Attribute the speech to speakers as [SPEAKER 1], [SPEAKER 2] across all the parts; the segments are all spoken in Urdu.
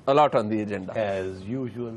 [SPEAKER 1] a lot on the agenda
[SPEAKER 2] as usual।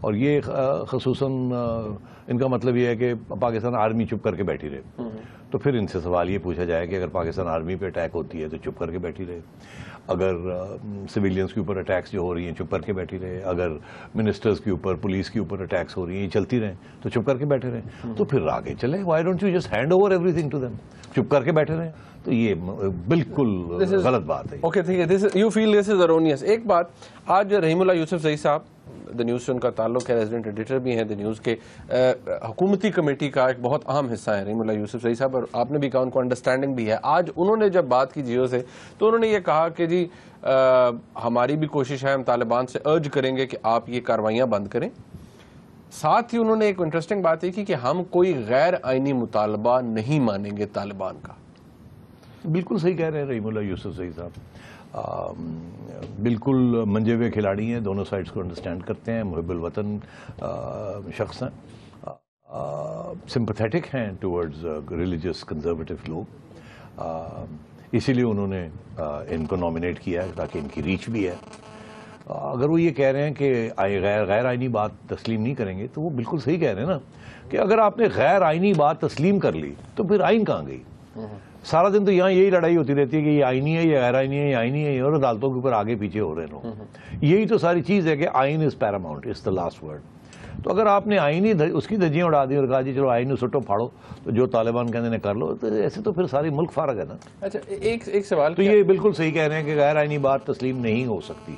[SPEAKER 2] اور یہ خصوصاً ان کا مطلب یہ ہے کہ پاکستان آرمی چپ کر کے بیٹھی رہے. تو پھر ان سے سوال یہ پوچھا جائے کہ اگر پاکستان آرمی پہ اٹیک ہوتی ہے تو چپ کر کے بیٹھی رہے, اگر سویلینز کے اوپر اٹیکس جو ہو رہی ہیں چپ کر کے بیٹھی رہے, اگر منسٹرز کے اوپر پولیس کے اوپر اٹیکس ہو رہی ہیں چلتی رہیں تو چپ کر کے بیٹھے رہیں. تو پھر آگے چلیں, why don't you just hand over everything to them, چپ کر کے بیٹھے رہیں. تو یہ بالکل غلط بات ہے.
[SPEAKER 1] اوکے ٹھیک ہے, you feel this is erroneous. ایک بات, آج رحیم اللہ یوسف زئی صاحب دا نیوز سے ان کا تعلق ہے, ریزیڈنٹ ایڈیٹر بھی ہیں دا نیوز کے, حکومتی کمیٹی کا ایک بہت اہم حصہ ہے رحیم اللہ یوسف زئی صاحب, اور آپ نے بھی کہا ان کو انڈرسٹینڈنگ بھی ہے. آج انہوں نے جب بات کی جیو سے تو انہوں نے یہ کہا کہ جی ہماری بھی کوشش ہے, ہم طالبان سے ارج کریں گے کہ آپ یہ کاروائیاں بند کریں. ساتھ ہی انہوں نے ایک انٹرسٹنگ بات یہ کی کہ ہم کوئی غیر آئینی مطالبہ نہیں مانیں گے طالبان کا.
[SPEAKER 2] بالکل صحیح کہہ رہے ہیں رحیم اللہ یوسف زئی صاحب, بالکل منجے ہوئے کھلاڑی ہیں, دونوں سائڈز کو انڈرسٹینڈ کرتے ہیں, محب الوطن شخص ہیں, سمپتھیٹک ہیں ٹورڈز ریلیجس کنزرویٹو لوگ, اسی لیے انہوں نے ان کو نامینیٹ کیا ہے تاکہ ان کی ریچ بھی ہے. اگر وہ یہ کہہ رہے ہیں کہ غیر آئینی بات تسلیم نہیں کریں گے تو وہ بالکل صحیح کہہ رہے ہیں نا, کہ اگر آپ نے غیر آئینی بات تسلیم کر لی تو پھر آئین کہاں گئی؟ سارا دن تو یہاں یہی لڑائی ہوتی رہتی ہے کہ یہ آئینی ہے, یہ غیر آئینی ہے, یہ آئینی ہے, اور عدالتوں کے اوپر آگے پیچھے ہو رہے ہیں لوگ. یہی تو ساری چیز ہے کہ آئین is paramount, is the last word. تو اگر آپ نے آئینی اس کی دھجیاں اڑا دی اور کہا جی چلو آئین سٹو پھاڑو, تو جو طالبان کہتے ہیں کر لو, تو ایسے تو پھر ساری ملک فارغ ہے نا.
[SPEAKER 1] اچھا ایک سوال,
[SPEAKER 2] تو یہ بالکل صحیح کہہ رہے ہیں کہ غیر آئینی بات تسلیم نہیں ہو سکتی,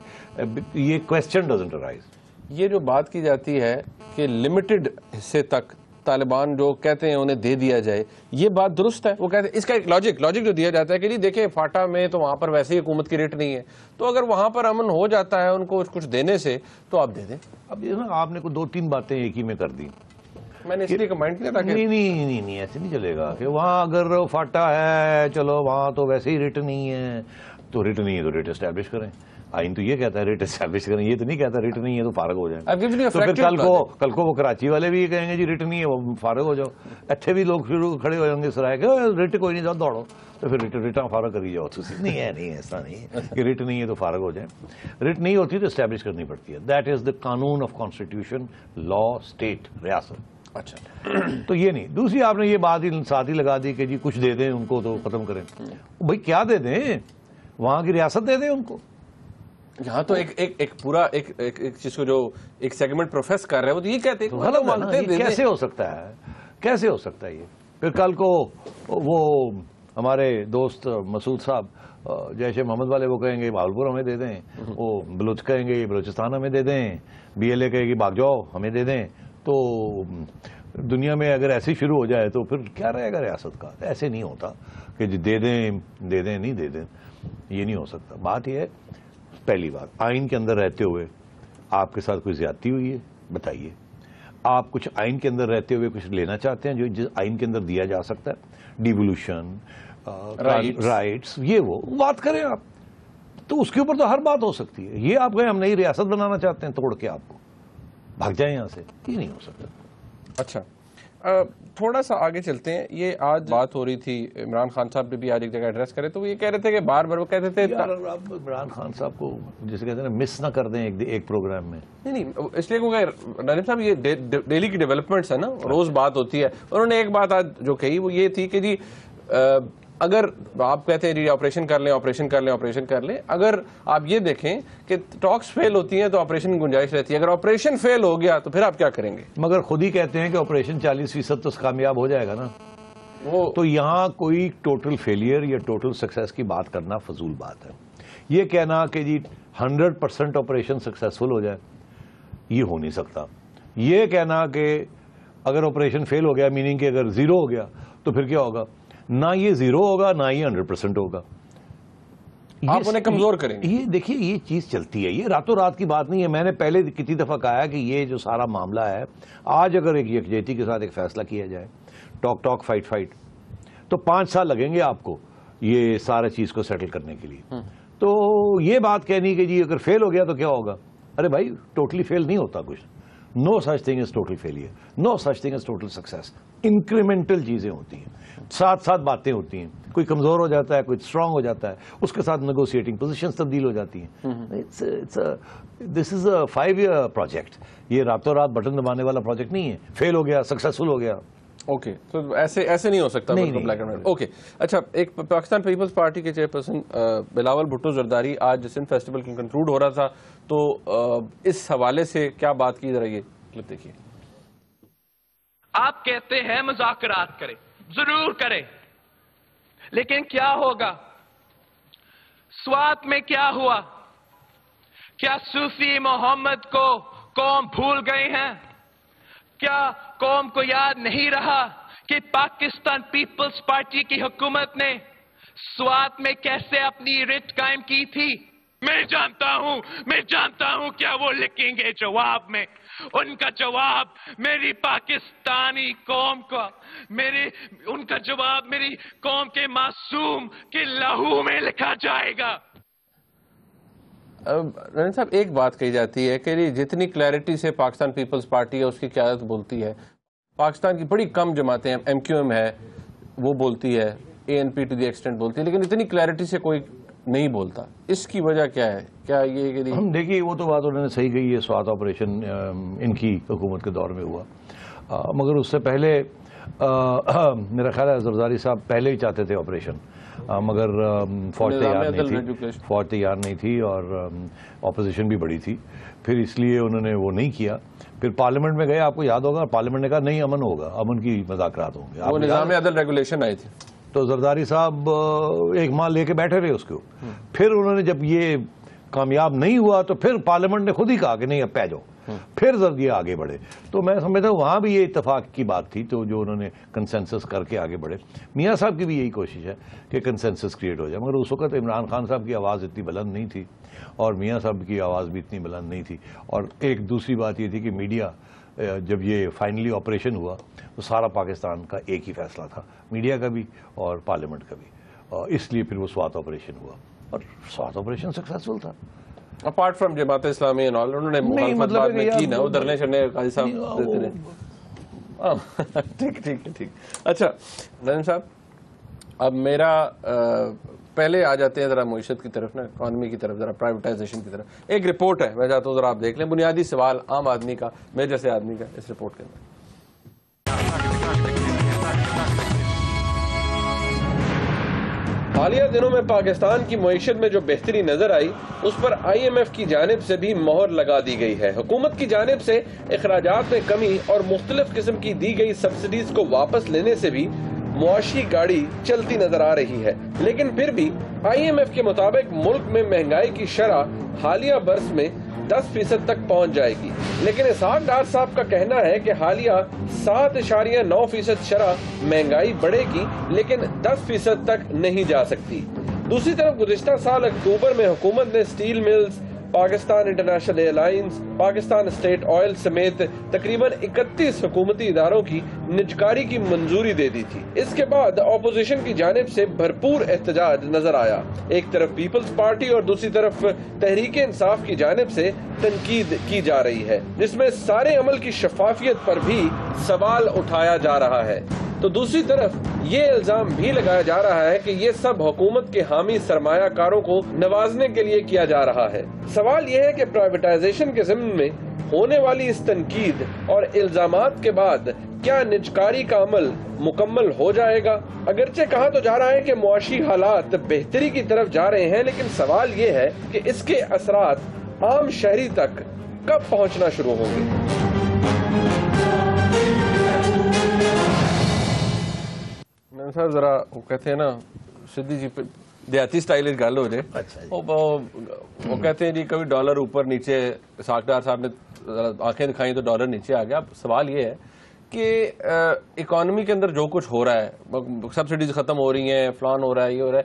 [SPEAKER 2] یہ کویسچن ڈزنٹ ارائز.
[SPEAKER 1] یہ جو بات کی جاتی ہے کہ لمیٹڈ حصے تک طالبان جو کہتے ہیں انہیں دے دیا جائے, یہ بات درست ہے؟ وہ کہتے ہیں اس کا ایک لاجک جو دیا جاتا ہے کہ جی دیکھیں فاٹا میں تو وہاں پر ویسے ہی حکومت کی ریٹ نہیں ہے, تو اگر وہاں پر امن ہو جاتا ہے ان کو کچھ دینے سے تو آپ دے دیں.
[SPEAKER 2] اب یہ نا آپ نے کوئی 2-3 باتیں ایک ہی میں کر دی.
[SPEAKER 1] میں نے اس لیے کمنٹ کیا تھا کہ
[SPEAKER 2] نہیں ایسے نہیں چلے گا کہ وہاں اگر فاٹا ہے چلو وہاں تو ویسے ہی ریٹ نہیں ہے, تو ریٹ نہیں ہے تو ریٹ اسٹیبلش کریں. آئین تو یہ کہتا ہے ریٹ اسٹیبلش کریں, یہ تو نہیں کہتا ریٹ نہیں ہے تو فارغ ہو جائیں. تو پھر کل کو وہ کراچی والے بھی یہ کہیں گے جی ریٹ نہیں ہے وہ فارغ ہو جاؤ. اچھے بھی لوگ شروع کھڑے ہو جائیں گے سرائے کے ریٹ کوئی نہیں جاؤ دوڑو, تو پھر ریٹاں فارغ کری جاؤ. نہیں ہے, نہیں ایسا نہیں ہے کہ ریٹ نہیں ہے تو فارغ ہو جائیں. ریٹ نہیں ہوتی تو اسٹیبلش کرنی پڑتی ہے. دیٹ از دا قانون آف کانسٹیٹیوشن, لا, اسٹیٹ, ریاست.
[SPEAKER 1] اچھا
[SPEAKER 2] تو یہ نہیں. دوسری آپ نے یہ بات ہی ساتھ ہی لگا دی کہ جی کچھ دے دیں ان کو تو ختم کریں. بھائی کیا دے دیں, وہاں کی ریاست دے دیں ان کو.
[SPEAKER 1] یہاں تو ایک پورا ایک چیز کو جو ایک سیگمنٹ پروفیس کر رہے ہیں وہ تو یہ کہتے ہیں
[SPEAKER 2] غلط ہے. کیسے ہو سکتا ہے, کیسے ہو سکتا ہے یہ؟ پھر کل کو وہ ہمارے دوست مسعود صاحب جیش محمد والے وہ کہیں گے بہاولپور ہمیں دے دیں, وہ بلوچ کہیں گے بلوچستان ہمیں دے دیں, BLA کہے گی بھاگ جاؤ ہمیں دے دیں. تو دنیا میں اگر ایسے شروع ہو جائے تو پھر کیا رہے گا ریاست کا؟ ایسے نہیں ہوتا کہ جی دے دیں نہیں دے دیں, یہ نہیں ہو سکتا. بات یہ ہے, پہلی بات, آئین کے اندر رہتے ہوئے آپ کے ساتھ کوئی زیادتی ہوئی ہے بتائیے. آپ کچھ آئین کے اندر رہتے ہوئے کچھ لینا چاہتے ہیں جو جس آئین کے اندر دیا جا سکتا ہے, ڈیولیوشن رائٹس, یہ وہ بات کریں آپ, تو اس کے اوپر تو ہر بات ہو سکتی ہے. یہ آپ کہیں ہم نئی ریاست بنانا چاہتے ہیں توڑ کے آپ کو بھاگ جائیں یہاں سے, یہ نہیں ہو سکتا.
[SPEAKER 1] اچھا تھوڑا سا آگے چلتے ہیں. یہ آج بات ہو رہی تھی, عمران خان صاحب نے بھی آج ایک جگہ ایڈریس کرے تو وہ یہ کہہ رہے تھے کہ بار بار وہ کہتے تھے
[SPEAKER 2] آپ عمران خان صاحب کو جسے کہتے ہیں مس نہ کر دیں ایک پروگرام میں.
[SPEAKER 1] نہیں اس لیے کیونکہ ناظم صاحب یہ ڈیلی کی ڈیولپمنٹس ہے نا, روز بات ہوتی ہے. انہوں نے ایک بات آج جو کہی وہ یہ تھی کہ جی اگر آپ کہتے ہیں جی آپریشن کر لیں, اگر آپ یہ دیکھیں کہ ٹاکس فیل ہوتی ہیں تو آپریشن کی گنجائش رہتی ہے, اگر آپریشن فیل ہو گیا تو پھر آپ کیا کریں گے؟
[SPEAKER 2] مگر خود ہی کہتے ہیں کہ آپریشن 40% تو کامیاب ہو جائے گا نا. تو یہاں کوئی ٹوٹل فیلئر یا ٹوٹل سکسیس کی بات کرنا فضول بات ہے. یہ کہنا کہ جی 100% آپریشن سکسیسفل ہو جائے, یہ ہو نہیں سکتا. یہ کہنا کہ اگر آپریشن فیل ہو گیا میننگ کہ اگر 0 ہو گیا تو پھر کیا ہوگا, نہ یہ 0 ہوگا نہ یہ 100% ہوگا.
[SPEAKER 1] آپ انہیں کمزور کریں گے.
[SPEAKER 2] یہ دیکھیے یہ چیز چلتی ہے, یہ راتوں رات کی بات نہیں ہے. میں نے پہلے کتنی دفعہ کہا ہے کہ یہ جو سارا معاملہ ہے, آج اگر ایک یکجہتی کے ساتھ ایک فیصلہ کیا جائے, ٹاک فائٹ, تو 5 سال لگیں گے آپ کو یہ سارا چیز کو سیٹل کرنے کے لیے. تو یہ بات کہنی کہ جی اگر فیل ہو گیا تو کیا ہوگا, ارے بھائی ٹوٹلی فیل نہیں ہوتا کچھ. No such thing is total failure, no such thing is total success. Incremental چیزیں ہوتی ہیں, ساتھ باتیں ہوتی ہیں. کوئی کمزور ہو جاتا ہے، کوئی اسٹرانگ ہو جاتا ہے، اس کے ساتھ نیگوشیٹنگ پوزیشنز تبدیل ہو جاتی ہیں. دس از اے 5 year پروجیکٹ. یہ راتوں رات بٹن دبانے والا پروجیکٹ نہیں ہے. فیل ہو گیا، سکسیسفل ہو گیا.
[SPEAKER 1] اوکے، تو ایسے نہیں ہو سکتا. اوکے، اچھا، ایک پاکستان پیپلز پارٹی کے چیئرپرسن بلاول بھٹو زرداری آج سندھ فیسٹیول کی کنکلوڈ ہو رہا تھا، تو اس حوالے سے کیا بات کی، ذرا یہ کلپ دیکھیے.
[SPEAKER 3] آپ کہتے ہیں مذاکرات کریں، ضرور کریں، لیکن کیا ہوگا؟ سوات میں کیا ہوا؟ کیا صوفی محمد کو قوم بھول گئے ہیں؟ کیا قوم کو یاد نہیں رہا کہ پاکستان پیپلز پارٹی کی حکومت نے سوات میں کیسے اپنی رٹ قائم کی تھی؟ میں جانتا ہوں کیا وہ لکھیں گے جواب میں. ان کا جواب میری پاکستانی قوم کا، ان کا جواب میری قوم کے معصوم کے لہو میں لکھا جائے گا.
[SPEAKER 1] رنجن صاحب، ایک بات کہی جاتی ہے کہ جتنی کلیئرٹی سے پاکستان پیپلز پارٹی ہے اس کی قیادت بولتی ہے، پاکستان کی بڑی کم جماعتیں، ایم کیو ایم ہے وہ بولتی ہے، A N P to the extent بولتی ہے، لیکن اتنی کلیئرٹی سے کوئی نہیں بولتا. اس کی وجہ کیا ہے؟ کیا یہ کہ
[SPEAKER 2] دیکھیے، وہ تو بات انہوں نے صحیح کہی ہے. سوات آپریشن ان کی حکومت کے دور میں ہوا، مگر اس سے پہلے میرا خیال ہے زرداری صاحب پہلے ہی چاہتے تھے آپریشن، مگر فوج تیار نہیں تھی اور اپوزیشن بھی بڑی تھی. پھر اس لیے انہوں نے وہ نہیں کیا. پھر پارلیمنٹ میں گئے، آپ کو یاد ہوگا، پارلیمنٹ نے کہا نہیں، امن ہوگا، امن کی مذاکرات ہوں گے.
[SPEAKER 1] وہ نظام عدل ریگولیشن آئی تھی،
[SPEAKER 2] تو زرداری صاحب 1 ماہ لے کے بیٹھے رہے اس کو. پھر انہوں نے جب یہ کامیاب نہیں ہوا تو پھر پارلیمنٹ نے خود ہی کہا کہ نہیں، اب پہ جاؤ. پھر زردیہ آگے بڑھے. تو میں سمجھتا ہوں وہاں بھی یہ اتفاق کی بات تھی، تو جو انہوں نے کنسنسس کر کے آگے بڑھے. میاں صاحب کی بھی یہی کوشش ہے کہ کنسنسس کریٹ ہو جائے، مگر اس وقت عمران خان صاحب کی آواز اتنی بلند نہیں تھی اور میاں صاحب کی آواز بھی اتنی بلند نہیں تھی. اور ایک دوسری بات یہ تھی کہ میڈیا، جب یہ فائنلی آپریشن ہوا تو سارا پاکستان کا ایک ہی فیصلہ تھا، میڈیا کا بھی اور پارلیمنٹ کا بھی، اس لیے پھر وہ سوات آپریشن ہوا اور سوات آپریشن سکسیسفل تھا.
[SPEAKER 1] اپارٹ فرام جماعت اسلامی انہوں نے مخالفت بعد میں کی نا، ادھرنے چڑھنے قاضی صاحب دیتے رہے. ٹھیک. اچھا رنجن صاحب، اب میرا پہلے آ جاتے ہیں ذرا معیشت کی طرف نا، اکانومی کی طرف، ذرا پرائیویٹائزیشن کی طرف. ایک رپورٹ ہے، میں چاہتا ہوں ذرا آپ دیکھ لیں. بنیادی سوال عام آدمی کا، میرے جیسے آدمی کا، اس رپورٹ کے اندر. حالیہ دنوں میں پاکستان کی معیشت میں جو بہتری نظر آئی، اس پر آئی ایم ایف کی جانب سے بھی مہر لگا دی گئی ہے. حکومت کی جانب سے اخراجات میں کمی اور مختلف قسم کی دی گئی سبسڈیز کو واپس لینے سے بھی معاشی گاڑی چلتی نظر آ رہی ہے. لیکن پھر بھی آئی ایم ایف کے مطابق ملک میں مہنگائی کی شرح حالیہ برس میں 10% تک پہنچ جائے گی. لیکن اسحاق ڈار صاحب کا کہنا ہے کہ حالیہ 7.9% شرح مہنگائی بڑھے گی، لیکن 10% تک نہیں جا سکتی. دوسری طرف گزشتہ سال اکتوبر میں حکومت نے steel mills, Pakistan international air lines, Pakistan state oil سمیت تقریباً 31 حکومتی اداروں کی نجکاری کی منظوری دے دی تھی. اس کے بعد اپوزیشن کی جانب سے بھرپور احتجاج نظر آیا. ایک طرف پیپلز پارٹی اور دوسری طرف تحریک انصاف کی جانب سے تنقید کی جا رہی ہے، جس میں سارے عمل کی شفافیت پر بھی سوال اٹھایا جا رہا ہے. تو دوسری طرف یہ الزام بھی لگایا جا رہا ہے کہ یہ سب حکومت کے حامی سرمایہ کاروں کو نوازنے کے لیے کیا جا رہا ہے. سوال یہ ہے کہ پرائیویٹائزیشن کے ضمن میں ہونے والی اس تنقید اور الزامات کے بعد کیا نجکاری کا عمل مکمل ہو جائے گا؟ اگرچہ کہا تو جا رہا ہے کہ معاشی حالات بہتری کی طرف جا رہے ہیں، لیکن سوال یہ ہے کہ اس کے اثرات عام شہری تک کب پہنچنا شروع ہوں گے؟ صاحب ذرا وہ کہتے ہیں نا، سدھی جی دیہاتی سٹائل گل ہو جائے، وہ کہتے ہیں جی کبھی ڈالر اوپر نیچے. اسحاق ڈار صاحب نے آنکھیں دکھائیں تو ڈالر نیچے آ گیا. اب سوال یہ ہے کہ اکانومی کے اندر جو کچھ ہو رہا ہے، سبسڈیز ختم ہو رہی ہیں، فلان ہو رہا ہے، یہ ہو رہا ہے،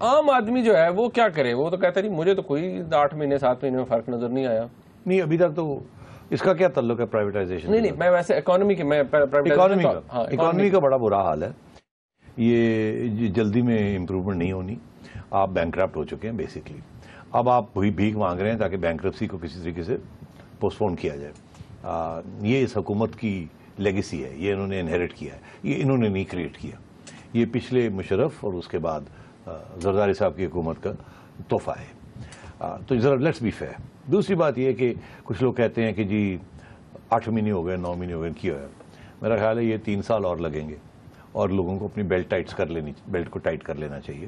[SPEAKER 1] عام آدمی جو ہے وہ کیا کرے؟ وہ تو کہتا ہے مجھے تو کوئی 8 مہینے 7 مہینے میں فرق نظر نہیں آیا.
[SPEAKER 2] نہیں، ابھی تک تو اس کا کیا تعلق ہے پرائیویٹائزیشن؟
[SPEAKER 1] نہیں، میں ویسے اکانومی
[SPEAKER 2] کا بڑا برا حال ہے. یہ جلدی میں امپروومنٹ نہیں ہونی. آپ بینکرپٹ ہو چکے ہیں بیسکلی. اب آپ وہی بھیک مانگ رہے ہیں تاکہ بینکرپسی کو کسی طریقے سے پوسٹ پون کیا جائے. یہ اس حکومت کی لیگیسی ہے، یہ انہوں نے انہیریٹ کیا ہے، یہ انہوں نے نہیں کریٹ کیا. یہ پچھلے مشرف اور اس کے بعد زرداری صاحب کی حکومت کا تحفہ ہے. تو ذرا لیٹس بی فیئر. دوسری بات یہ ہے کہ کچھ لوگ کہتے ہیں کہ جی 8 مہینے ہو گئے 9 مہینے ہو گئے کیا ہے. میرا خیال ہے یہ 3 سال اور لگیں گے اور لوگوں کو اپنی بیلٹ کو ٹائٹ کر لینا چاہیے.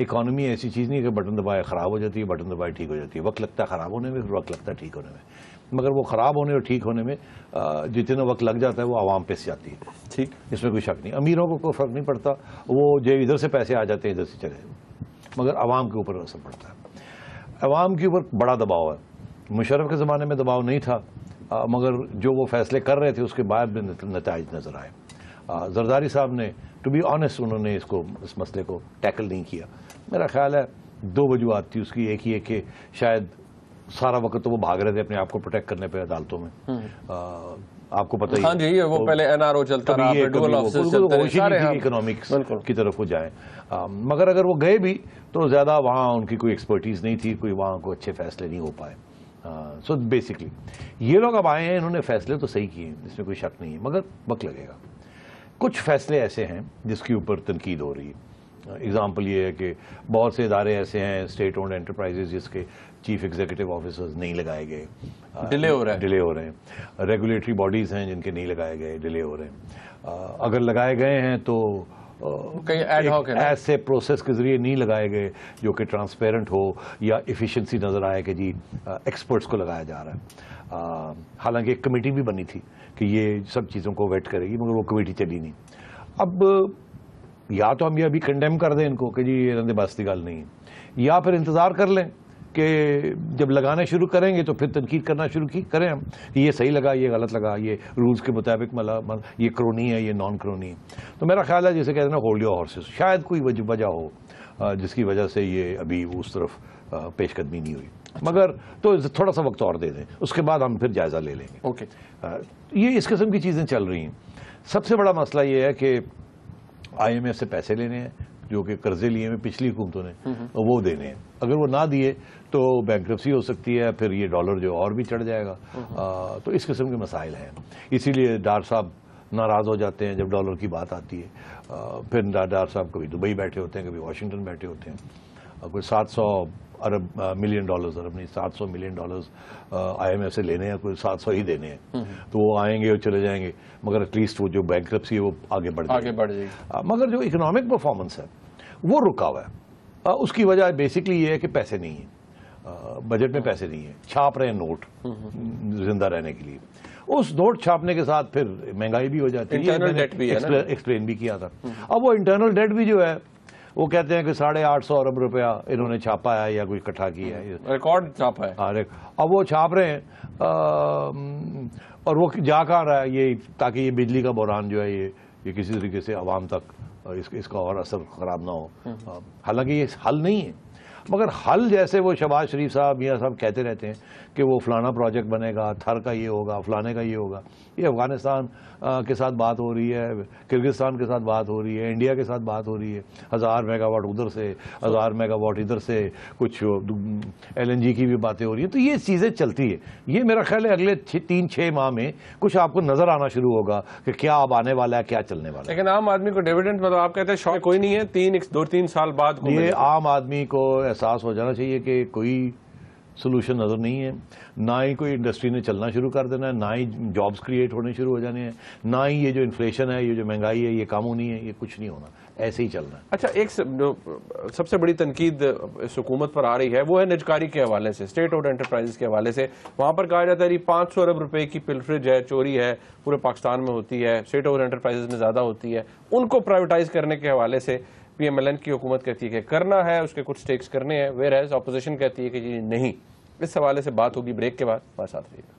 [SPEAKER 2] اکانومی ایسی چیز نہیں کہ بٹن دبائے خراب ہو جاتی ہے, بٹن دبائے ٹھیک ہو جاتی ہے. وقت لگتا ہے خراب ہونے میں, پھر وقت لگتا ہے ٹھیک ہونے میں, مگر وہ خراب ہونے اور ٹھیک ہونے میں جتنا وقت لگ جاتا ہے وہ عوام پہ سے جاتی ہے.
[SPEAKER 1] ٹھیک,
[SPEAKER 2] اس میں کوئی شک نہیں. امیروں کو کوئی فرق نہیں پڑتا, وہ جو ادھر سے پیسے آ جاتے ہیں ادھر سے چلے, مگر عوام کے اوپر اثر پڑتا ہے. عوام کے اوپر بڑا دباؤ ہے. مشرف کے زمانے میں دباؤ نہیں تھا, مگر جو وہ فیصلے کر رہے تھے اس کے بعد بھی نتائج نظر آئے. زرداری صاحب نے ٹو بی آنیسٹ انہوں نے اس مسئلے کو ٹیکل نہیں کیا. میرا خیال ہے 2 وجوہات تھی اس کی. ایک ہی ہے کہ شاید سارا وقت تو وہ بھاگ رہے تھے اپنے آپ کو پروٹیکٹ کرنے پہ عدالتوں میں. آپ کو پتہ ہی
[SPEAKER 1] ہاں جی, وہ پہلے NRO چلتا رہا, ڈوئل آفیسرز چلتے رہے, سارے
[SPEAKER 2] اکنامکس کی طرف وہ جائیں. مگر اگر وہ گئے بھی تو زیادہ وہاں ان کی کوئی ایکسپرٹیز نہیں تھی, کوئی وہاں کو اچھے فیصلے نہیں ہو پائے. سو بیسکلی یہ لوگ اب آئے ہیں, انہوں نے فیصلے تو صحیح کیے, اس میں کوئی شک نہیں ہے, مگر وقت لگے گا. کچھ فیصلے ایسے ہیں جس کے اوپر تنقید ہو رہی ہے. اگزامپل یہ ہے کہ بہت سے ادارے ایسے ہیں اسٹیٹ اونڈ انٹرپرائزز جس کے چیف ایگزیکٹو آفیسرز نہیں لگائے گئے,
[SPEAKER 1] ڈیلے ہو رہے
[SPEAKER 2] ہیں. ریگولیٹری باڈیز ہیں جن کے نہیں لگائے گئے, ڈیلے ہو رہے ہیں. اگر لگائے گئے ہیں تو ایسے پروسیس کے ذریعے نہیں لگائے گئے جو کہ ٹرانسپیرنٹ ہو یا ایفیشنسی نظر آئے کہ جی ایکسپرٹس کو لگایا جا رہا ہے. حالانکہ ایک کمیٹی بھی بنی تھی کہ یہ سب چیزوں کو ویٹ کرے گی, مگر وہ کمیٹی چلی نہیں. اب یا تو ہم یہ ابھی کنڈیم کر دیں ان کو کہ جی یہ رندے باستی گال نہیں ہے, یا پھر انتظار کر لیں کہ جب لگانے شروع کریں گے تو پھر تنقید کرنا شروع کریں ہم کہ یہ صحیح لگا, یہ غلط لگا, یہ رولز کے مطابق یہ کرونی ہے, یہ نان کرونی ہے. تو میرا خیال ہے جسے کہتے ہیں نا ہولڈ یور ہارسز, شاید کوئی وجہ ہو جس کی وجہ سے یہ ابھی اس طرف پیش قدمی نہیں ہوئی, مگر تو تھوڑا سا وقت اور دے دیں, اس کے بعد ہم پھر جائزہ لے لیں گے.
[SPEAKER 1] اوکے,
[SPEAKER 2] یہ اس قسم کی چیزیں چل رہی ہیں. سب سے بڑا مسئلہ یہ ہے کہ IMF سے پیسے لینے ہیں جو کہ قرضے لیے ہیں پچھلی حکومتوں نے, وہ دینے ہیں. اگر وہ نہ دیے تو بینکرپسی ہو سکتی ہے, پھر یہ ڈالر جو اور بھی چڑھ جائے گا. تو اس قسم کے مسائل ہیں. اسی لیے ڈار صاحب ناراض ہو جاتے ہیں جب ڈالر کی بات آتی ہے. پھر ڈار صاحب کبھی دبئی بیٹھے ہوتے ہیں, کبھی واشنگٹن بیٹھے ہوتے ہیں. کوئی 700 ملین ڈالرز, ارب نہیں, 700 ملین ڈالرز IMF سے لینے ہیں, کوئی 700 ہی دینے ہیں. تو وہ آئیں گے اور چلے جائیں گے, مگر ایٹ لیسٹ وہ جو بینکرپسی ہے وہ آگے بڑھ جائے گی. مگر جو اکنامک پرفارمنس ہے وہ رکا ہوا ہے. اس کی وجہ بیسکلی یہ ہے کہ پیسے نہیں ہیں, بجٹ میں پیسے نہیں ہیں, چھاپ رہے ہیں نوٹ زندہ رہنے کے لیے. اس نوٹ چھاپنے کے ساتھ پھر مہنگائی بھی ہو جاتی ہے, ایکسپلین بھی کیا تھا. اب وہ انٹرنل ڈیٹ بھی جو ہے وہ کہتے ہیں کہ 850 ارب روپیہ انہوں نے چھاپا ہے یا کوئی اکٹھا کیا ہے,
[SPEAKER 1] ریکارڈ چھاپا ہے.
[SPEAKER 2] اب وہ چھاپ رہے ہیں اور وہ جا کہاں رہا ہے یہ, تاکہ یہ بجلی کا بحران جو ہے یہ کسی طریقے سے عوام تک اس کا اور اثر خراب نہ ہو. حالانکہ یہ حل نہیں ہے, مگر حل جیسے وہ شہباز شریف صاحب میاں صاحب کہتے رہتے ہیں کہ وہ فلانا پروجیکٹ بنے گا, تھر کا یہ ہوگا, فلانے کا یہ ہوگا. یہ افغانستان کے ساتھ بات ہو رہی ہے, کرگزستان کے ساتھ بات ہو رہی ہے, انڈیا کے ساتھ بات ہو ری ہے. 1000 میگا واٹ ادھر سے, 1000 میگا واٹ ادھر سے, کچھ LNG کی بھی باتیں ہو رہی ہیں. تو یہ چیزیں چلتی ہے. یہ میرا خیال ہے اگلے 3-6 ماہ میں کچھ آپ کو نظر آنا شروع ہوگا کہ کیا اب آنے والا ہے, کیا چلنے والا ہے.
[SPEAKER 1] لیکن عام آدمی کو ڈیویڈنڈ مطلب آپ کہتے ہیں شوق کوئی نہیں ہے, 2-3 سال بعد
[SPEAKER 2] یہ عام آدمی کو احساس ہو جانا چاہیے کہ کوئی سولوشن نظر نہیں ہے. نہ ہی کوئی انڈسٹری نے چلنا شروع کر دینا ہے, نہ ہی جابز کریٹ ہونے شروع ہو جانے ہیں, نہ ہی یہ جو انفلیشن ہے, یہ جو مہنگائی ہے, یہ کم ہونی ہے. یہ کچھ نہیں ہونا, ایسے ہی چلنا ہے.
[SPEAKER 1] اچھا, ایک سب سے بڑی تنقید اس حکومت پر آ رہی ہے وہ ہے نجکاری کے حوالے سے, اسٹیٹ اونڈ انٹرپرائزز کے حوالے سے. وہاں پر کہا جاتا ہے 500 ارب روپے کی پلفریج ہے, چوری ہے, پورے پاکستان میں ہوتی ہے, اسٹیٹ اونڈ انٹرپرائزز میں زیادہ ہوتی ہے. ان کو پرائیویٹائز کرنے کے حوالے سے PMLN کی حکومت کہتی ہے کہ کرنا ہے, اس کے کچھ سٹیکس کرنے ہیں, ویئر ایز اپوزیشن کہتی ہے کہ جی نہیں. اس حوالے سے بات ہوگی بریک کے بعد. ہمارے ساتھ رہیے گا.